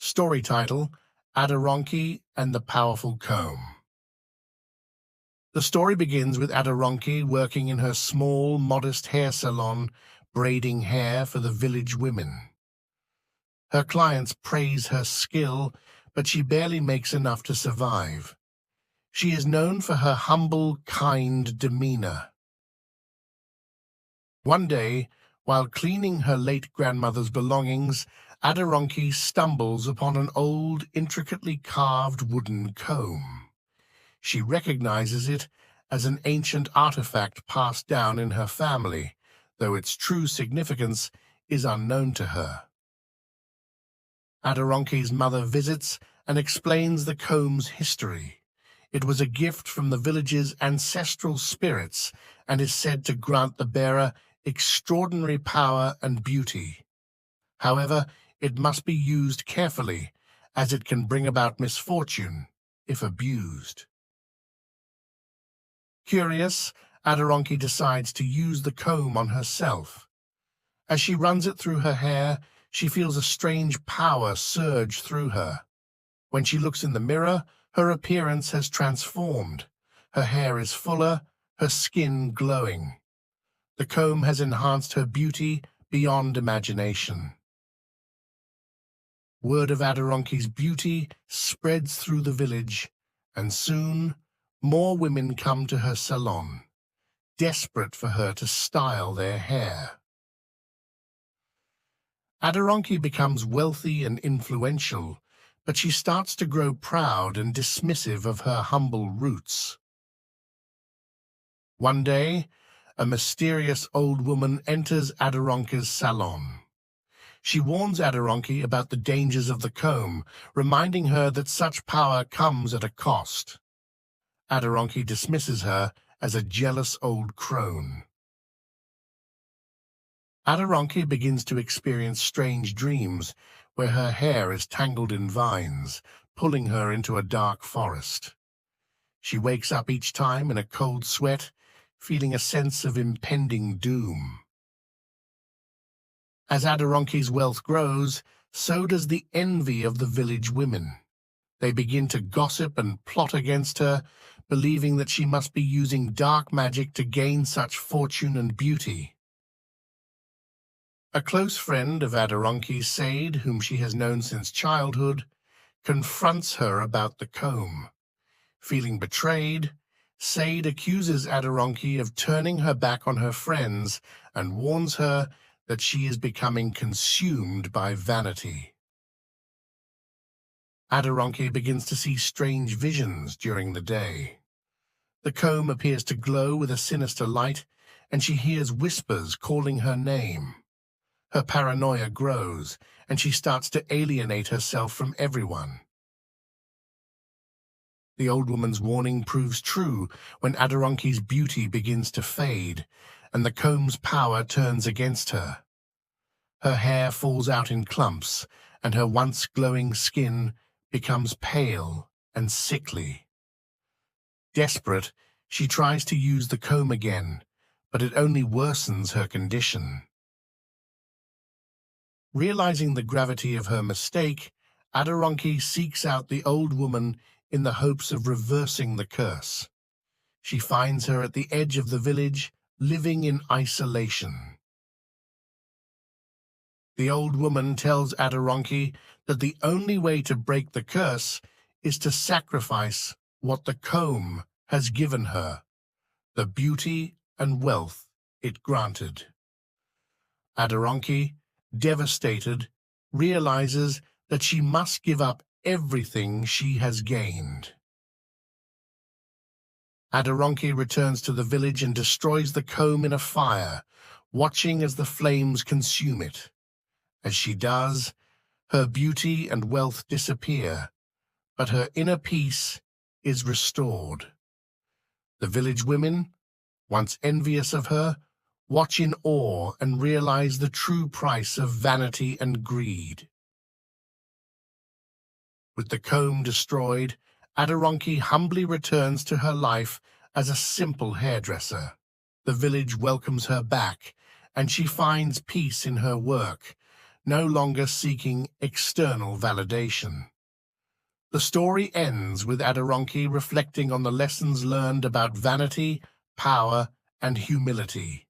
Story title: Aderonke and the Powerful Comb. The story begins with Aderonke working in her small, modest hair salon, braiding hair for the village women. Her clients praise her skill, but she barely makes enough to survive. She is known for her humble, kind demeanor. One day, while cleaning her late grandmother's belongings, Aderonke stumbles upon an old, intricately carved wooden comb. She recognizes it as an ancient artifact passed down in her family, though its true significance is unknown to her. Aderonke's mother visits and explains the comb's history. It was a gift from the village's ancestral spirits and is said to grant the bearer extraordinary power and beauty. However, it must be used carefully, as it can bring about misfortune if abused. Curious, Aderonke decides to use the comb on herself. As she runs it through her hair, she feels a strange power surge through her. When she looks in the mirror, her appearance has transformed. Her hair is fuller, her skin glowing. The comb has enhanced her beauty beyond imagination. Word of Aderonke's beauty spreads through the village, and soon more women come to her salon, desperate for her to style their hair. Aderonke becomes wealthy and influential, but she starts to grow proud and dismissive of her humble roots. One day, a mysterious old woman enters Aderonke's salon. She warns Aderonke about the dangers of the comb, reminding her that such power comes at a cost. Aderonke dismisses her as a jealous old crone. Aderonke begins to experience strange dreams where her hair is tangled in vines, pulling her into a dark forest. She wakes up each time in a cold sweat, feeling a sense of impending doom. As Aderonke's wealth grows, so does the envy of the village women. They begin to gossip and plot against her, believing that she must be using dark magic to gain such fortune and beauty. A close friend of Aderonke's, Sade, whom she has known since childhood, confronts her about the comb. Feeling betrayed, Sade accuses Aderonke of turning her back on her friends and warns her that she is becoming consumed by vanity. Aderonke begins to see strange visions during the day. The comb appears to glow with a sinister light, and she hears whispers calling her name. Her paranoia grows, and she starts to alienate herself from everyone. The old woman's warning proves true when Aderonke's beauty begins to fade, and the comb's power turns against her. Her hair falls out in clumps, and her once glowing skin becomes pale and sickly. Desperate, she tries to use the comb again, but it only worsens her condition. Realizing the gravity of her mistake, Aderonke seeks out the old woman in the hopes of reversing the curse. She finds her at the edge of the village, living in isolation. The old woman tells Aderonke that the only way to break the curse is to sacrifice what the comb has given her, the beauty and wealth it granted. Aderonke, devastated, realizes that she must give up everything she has gained. Aderonke returns to the village and destroys the comb in a fire, watching as the flames consume it. As she does, her beauty and wealth disappear, but her inner peace is restored. The village women, once envious of her, watch in awe and realize the true price of vanity and greed. With the comb destroyed, Aderonke humbly returns to her life as a simple hairdresser. The village welcomes her back, and she finds peace in her work, no longer seeking external validation. The story ends with Aderonke reflecting on the lessons learned about vanity, power, and humility.